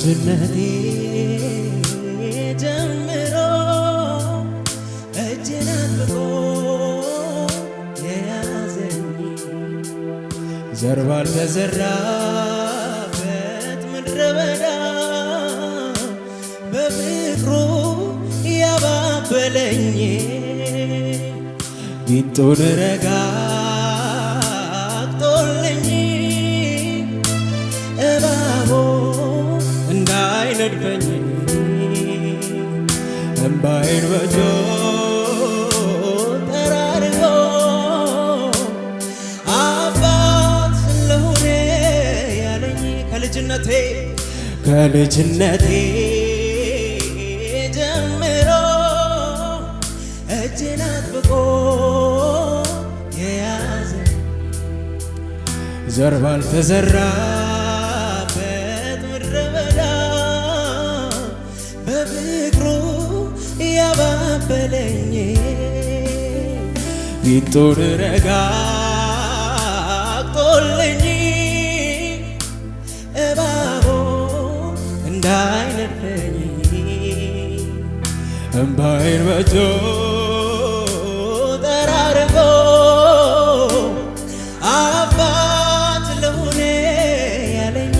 ከልጅነቴ ጀምሮ እጄን አጥብቆ የያዘኝ ዘር ባልተዘራበት ምድረ በዳ በፍቅሩ ያባበለኝ ጊንጡን ረጋግጦልኝ እባቡ እንዳይነድፈኝ እምባዬን በእጆቹ ጠራርጎ አባት ስለሆነ ያለኝ ከልጅነቴ ጀምሮ እጄን አጥብቆ የያዘኝ ዘር ባልተዘራበት ምድረ በዳ በፍቅሩ ያባበለኝ ጊንጡን ረጋግጦልኝ እባቡ እንዳይነድፈኝ እምባዬን በእጆቹ ጠራርጎ አባት ለሆነ ያለኝ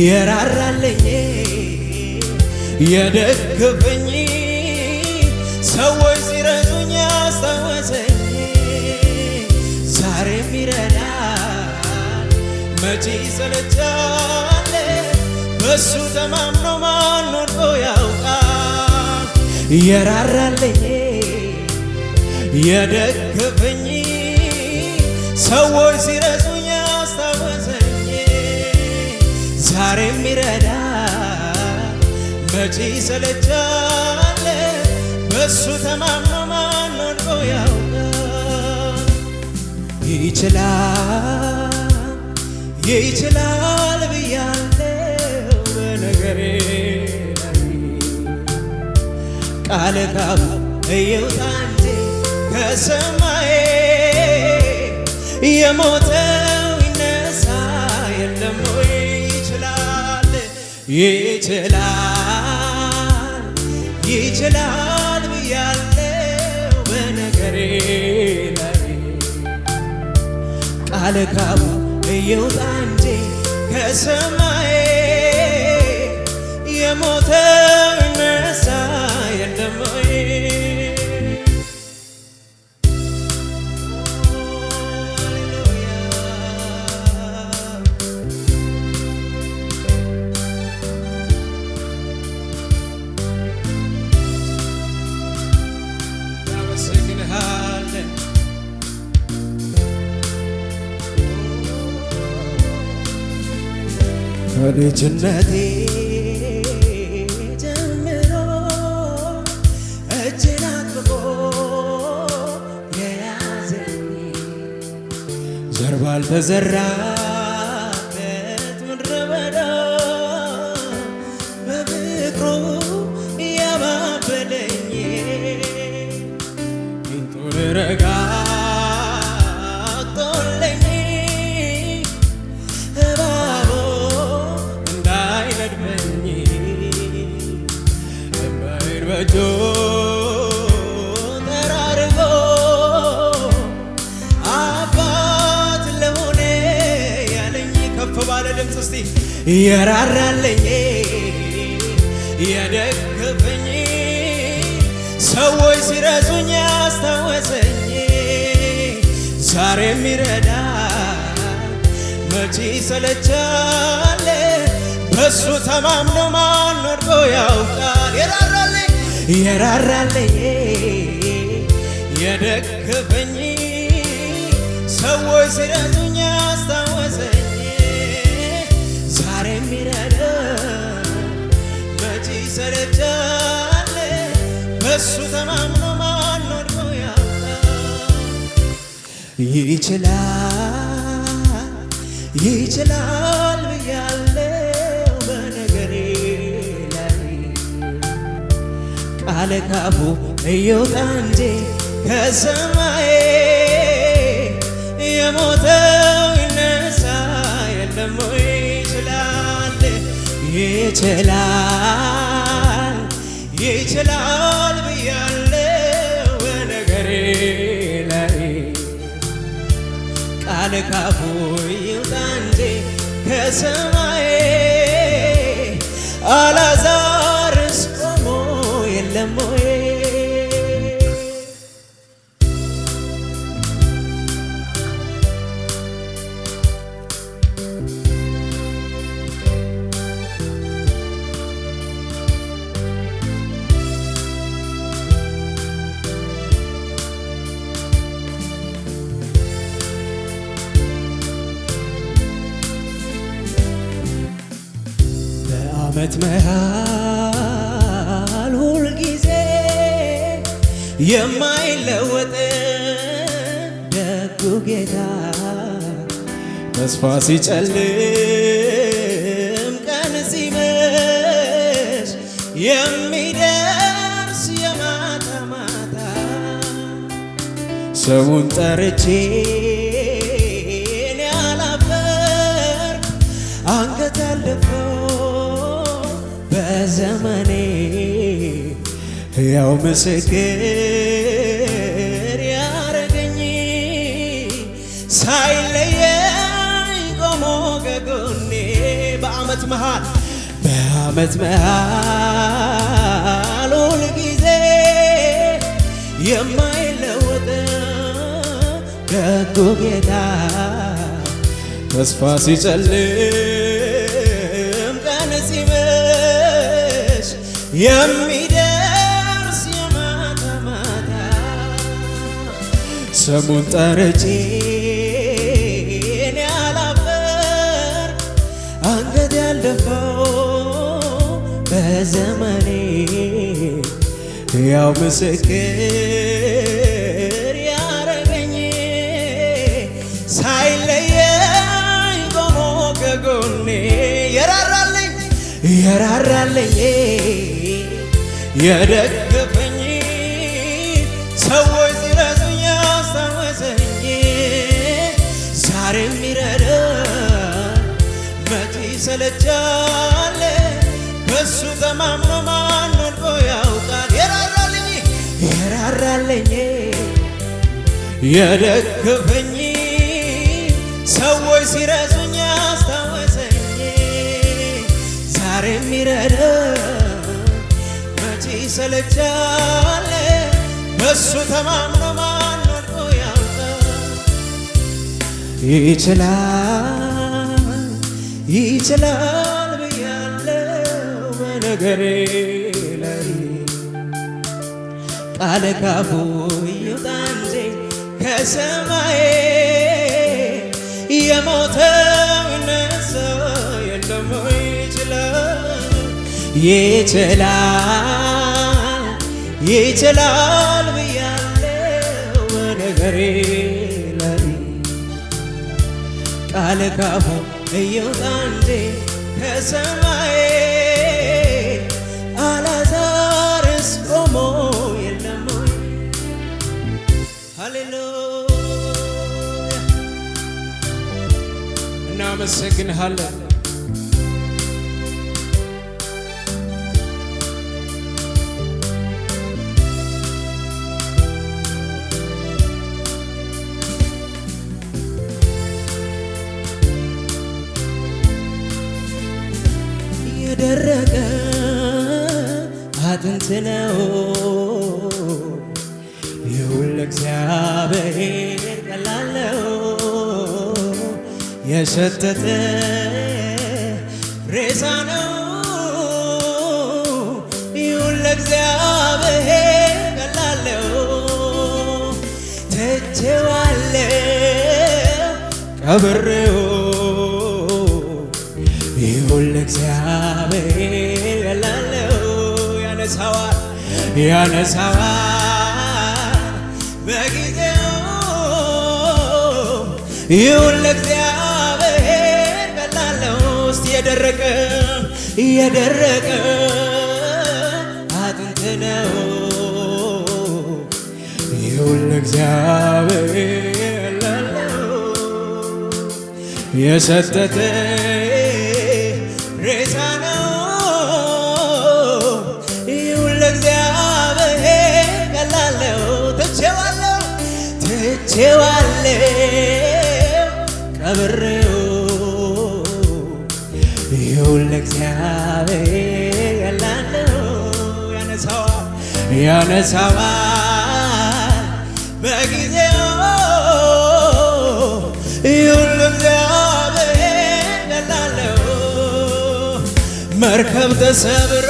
የራራልኝ የደገፈኝ ሰዎች ሲረሱኝ ያስታወሰኝ ዛሬም ይረዳል መቼ ይሰለቻል በሱ ተማምኖ ማን ወድቆ ያውቃል የራራልኝ የደገፈኝ ሰዎች ሲረሱኝ ያስታወሰኝ ዛሬም ይረዳል መቼ ይሰለቻል በሱ ተማምኖ ማን ወድቆ ያውቃል ይችላል ብያለሁ በነገሬ ላይ ቃል ካፉ እየውጣ እንጂ ከሰማዬ የሞተው ይነሳ የለም ወይ ይችላል ብያለሁ በነገሬ ላይ ቃል ካፉ እየውጣ እንጂ ከሰማዬ የሞተው ይነሳ የለም ወይ ከልጅነቴ ጀምሮ እጄን አጥብቆ የያዘኝ ዘር ባልተዘራበት ምድረ በዳ በፍቅሩ ያባበለኝ ጊንጡን ረጋግጦልኝ እባቡ እንዳይነድፈኝ እምባዬን በእጆቹ ጠራርጎ አባት ለሆነ ያለኝ ከፍ ባለ ድምፅ እስቲ የራራልኝ የደገፈኝ ሰዎች ሲረሱኝ ያስታወሰኝ ዛሬም ይረዳል መቼ ይሰለቻል በሱ ተማምኖ ማን ወድቆ ያውቃል የራራልኝ የደገፈኝ ሰዎች ሲረሱኝ ያስታወሰኝ ዛሬም ይረዳል መቼ ይሰለቻል በሱ ተማምኖ ማን ወድቆ ያውቃል ይችላል ብያለሁ በነገሬ ላይ ቃል ካፉ እየውጣ እንጂ ከሰማዬ የሞተው ይነሳ የለም ወይ ይችላል ይችላል ብያለው በነገሬ ላይ ቃል ካፉ ይውጣ እንጂ ከሰማይ አልዓዛርስ ቆሞ የለም ወይ? በዓመት መሃል ሁልጊዜ የማይለወጥ ደጉ ጌታ ተስፋ ሲጨልም ቀን ሲመሽ የሚደርስ የማታ ማታ ስሙን ጠርቼ እኔ አላፈርኩ አንገት ያልደፋው በዘመኔ ሕያው ምስክር ያረገኝ ሳይለየኝ ቆሞ ከጎኔ በዓመት መሃል ሁልጊዜ የማይለወጥ ደጉ ጌታ ተስፋ ሲጨልም ቀን ሲመሽ የሚደርስ የማታ ማታ ስሙን ጠርቼ እኔ አላፈር አንገት ያልደፋው በዘመኔ ሕያው ምስክር ያረገኝ ሳይለየኝ ቆሞ ከጎኔ የራራልኝ የደገፈኝ ሰዎች ሲረሱኝ ያስታወሰኝ ዛሬም ይረዳል መቼ ይሰለቻል በሱ ተማምኖ ማን ወድቆ ያውቃል? የራራልኝ የደገፈኝ ሰዎች ሲረሱኝ ያስታወሰኝ ዛሬም ይረዳል መቼ ይሰለቻል በሱ ተማምኖ ማን ወድቆ ያውቃል? ይችላል ብያለው በነገሬ ላይ ቃል ካፉ ይውጣ እንጂ ከሰማይ የሞተው ይነሳ የለም ወይ? ይችላል ብያለው በነገሬ ላይ ቃል ካፉ ይውጣ እንጂ ከሰማይ አልዓዛርስ ቆሞ የለም ወይ? ሃሌሉያ እናመሰግንሃለን። የደረቀ አጥንት ነው ይሁን ለእግዚአብሔር ቀላል ነው። የሸተተ ሬሳ ነው ይሁን ለእግዚአብሔር ቀላል ነው። ትቼዋለሁ ቀብሬው ይሁን ለእግዚአብሔር ቀላለው። ያነሳዋል በጊዜው ይሁን ለእግዚአብሔር ቀላለው። እስቲ የደረቀ አጥንት ነው ይሁን ለእግዚአብሔር ቀላለው። የሸተተ ሬሳ ነው ትቼዋለሁ ቀብሬው ይሁን ለእግዚአብሔር ያላለው ያነሳዋል በጊዜው ይሁን ለእግዚአብሔር ያላለው መርከብ ተሰብሮ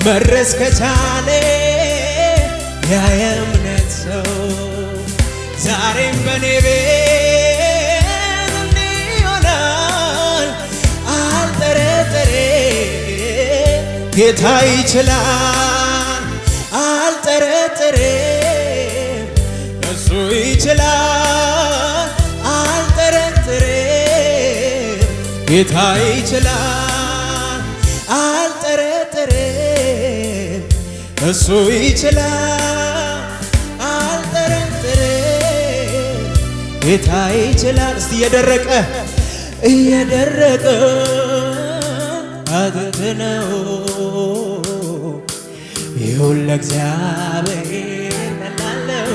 መድረስ ከቻለ ያ የእምነት ሰው ዛሬም በኔ ቤት እንዲህ ይሆናል አልጠረጥርም ጌታ ይችላል አልጠረጥርም እሱ ይችላል አልጠረጥርም ጌታ ይችላል አልጠረጥርም እሱ ይችላል አልጠረጥርም ጌታ ይችላል። እስቲ እየደረቀ አጥንት ነው ይሁን ለእግዚአብሔር ቀላለው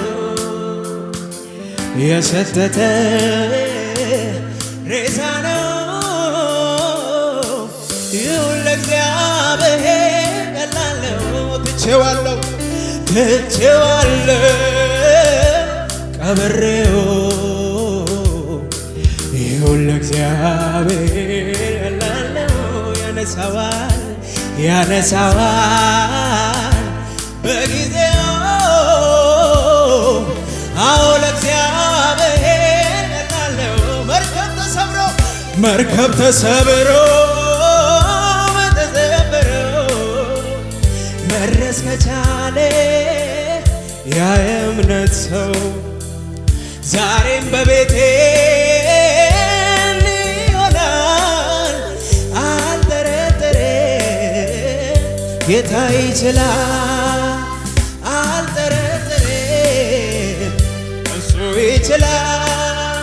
የሰተተ ሬሳ ነው ይሁን ለእግዚአብሔር ቀላለው ትቼዋለሁ ቀብሬው ይሁን ለእግዚአብሔር ቀላለው ያነሳዋል በጊዜው አዎ ለእግዚአብሔር ቀላለው መርከብ ተሰብሮ መድረስ ከቻለ ያ የእምነት ሰው ዛሬም በቤቴ ይሆናል አልጠረጥርም ጌታ ይችላል አልጠረጥርም እሱ ይችላል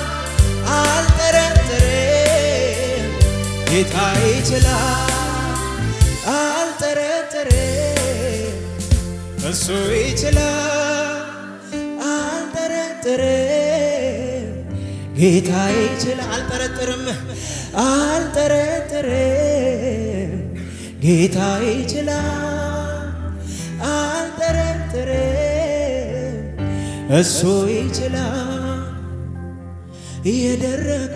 አልጠረጥርም ጌታ ይችላል አልጠረጥርም እሱ ይችላል አልጠረጥርም ጌታ ይችላል አልጠረጥርም ጌታ ይችላል አልጠረጥርም እሱ ይችላል የደረቀ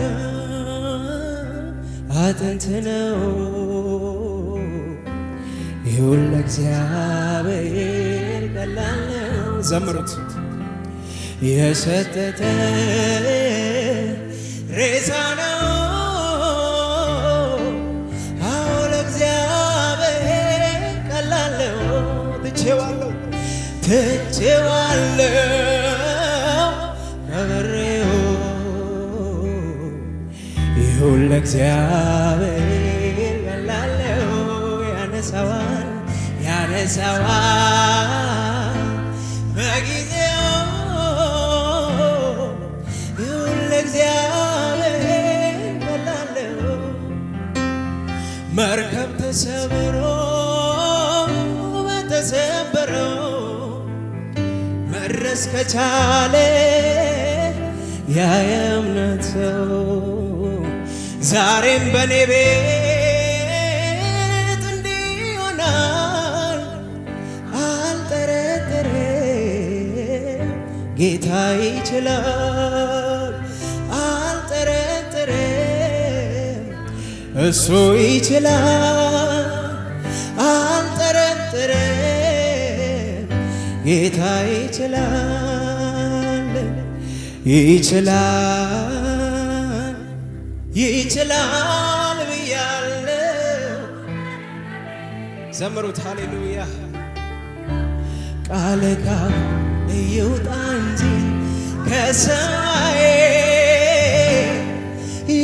አጥንት ነው ይሁን ለእግዚአብሔር ቀላል ነው ዘምሩት የሰተተ ሬሳ ነው አዎ ለእግዚአብሔር ቀላል ነው ትቼዋለሁ ቀብሬው ይሁን ለእግዚአብሔር ቀላል ነው ያነሳዋል በጊዜው ይሁን ለእግዚአብሔር ቀላለው መርከብ ተሰብሮ በተሰበረው መድረስ ከቻለ ያ የእምነት ሰው ዛሬም በኔ ቤት እንዲህ ይሆናል አልጠረጥርም ጌታ ይችላል አልጠረጥርም እሱ ይችላል አልጠረጥርም ጌታ ይችላል ብያለሁ ዘምሩት ሃሌሉያ ቃል ይውጣ እንጂ ከሰማይ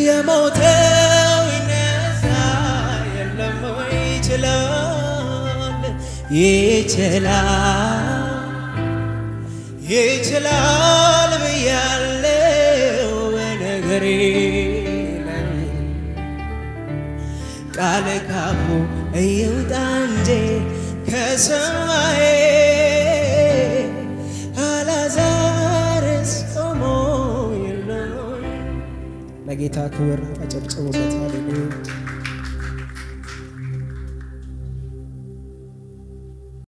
የሞተው ይነሳ የለም ይችላል ብያለሁ በነገሬ ላይ ቃል ካፉ ይውጣ እንጂ ከሰማይ ለጌታ ክብር አጨብጭቡበት። ሃሌሉያ